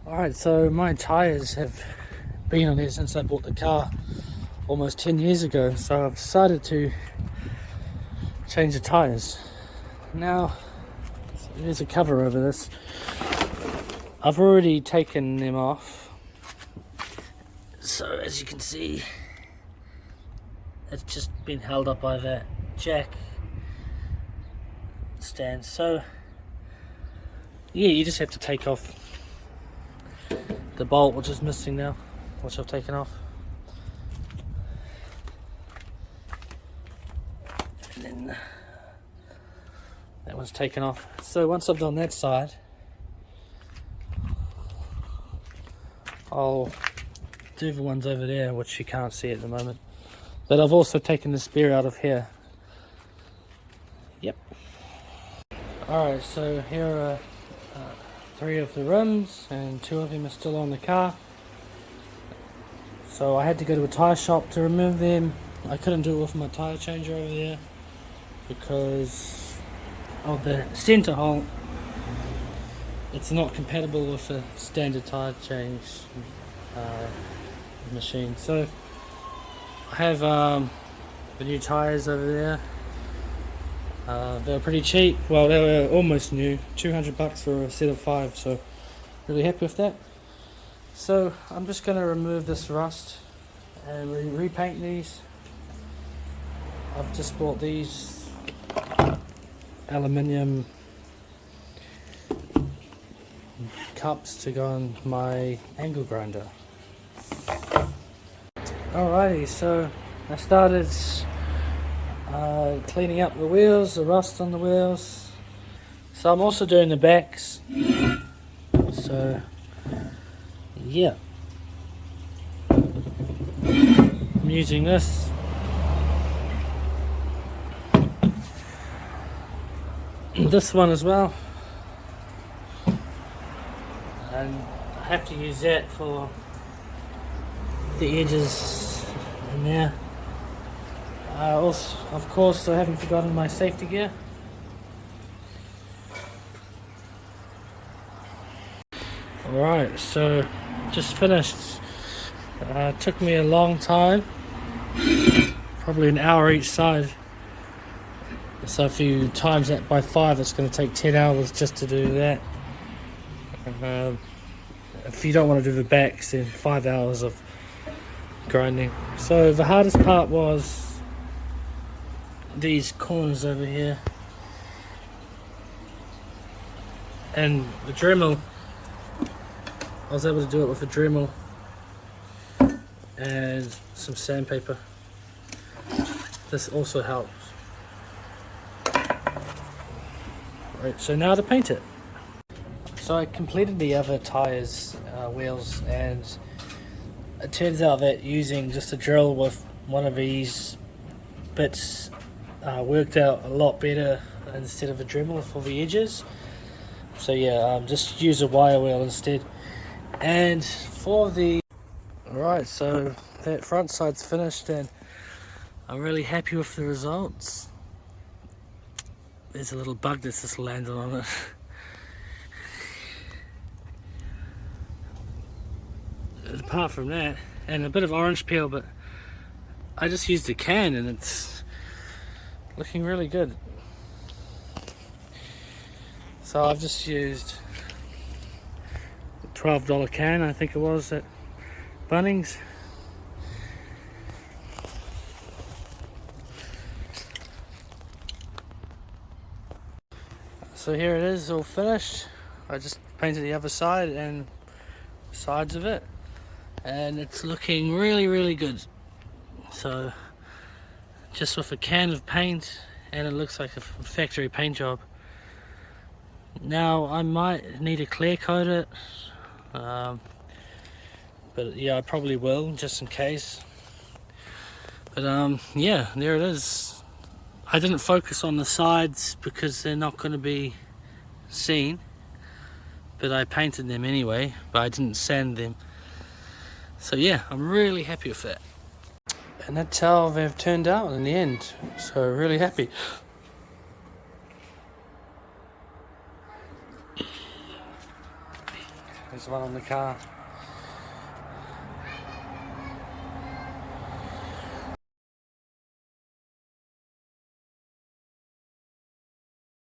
Alright, so my tyres have been on here since I bought the car almost 10 years ago, so I've decided to change the tyres. Now, there's a cover over this. I've already taken them off, so as you can see, it's just been held up by that jack stand. So yeah, you just have to take off the bolt, which is missing now, which I've taken off, and then that one's taken off. So once I've done that side, I'll do the ones over there, which you can't see at the moment, but I've also taken the spare out of here. Yep. Alright, so here are 3 of the rims, and 2 of them are still on the car. So I had to go to a tyre shop to remove them. I couldn't do it with my tyre changer over there because of the centre hole. It's not compatible with a standard tyre change machine. So I have the new tyres over there. They were pretty cheap. Well, they were almost new, $200 for a set of 5, so really happy with that. So I'm just going to remove this rust and repaint these. I've just bought these aluminium cups to go on my angle grinder. Alrighty, so I started cleaning up the wheels, the rust on the wheels. So I'm also doing the backs. So yeah, I'm using this. This one as well, and I have to use that for the edges in there. Also, of course, I haven't forgotten my safety gear. Alright, so just finished. Took me a long time, probably an hour each side. So if you times that by 5, it's going to take 10 hours just to do that. If you don't want to do the backs, then 5 hours of grinding. So the hardest part was these corners over here, and the Dremel. I was able to do it with a Dremel and some sandpaper. This also helps. Right, so now to paint it. So I completed the other tires, wheels, and it turns out that using just a drill with one of these bits worked out a lot better instead of a Dremel for the edges. So yeah, just use a wire wheel instead. And for the... Alright, so that front side's finished and I'm really happy with the results. There's a little bug that's just landed on it. Apart from that, and a bit of orange peel, but I just used a can and it's looking really good. So I've just used a $12 can, I think it was, at Bunnings. So here it is, all finished. I just painted the other side and sides of it, and it's looking really good. So just with a can of paint, and it looks like a factory paint job. Now I might need to clear coat it, but yeah, I probably will, just in case. But yeah, there it is. I didn't focus on the sides because they're not going to be seen, but I painted them anyway, but I didn't sand them. So yeah, I'm really happy with that. And that's how they've turned out in the end, so really happy. As There's one on the car.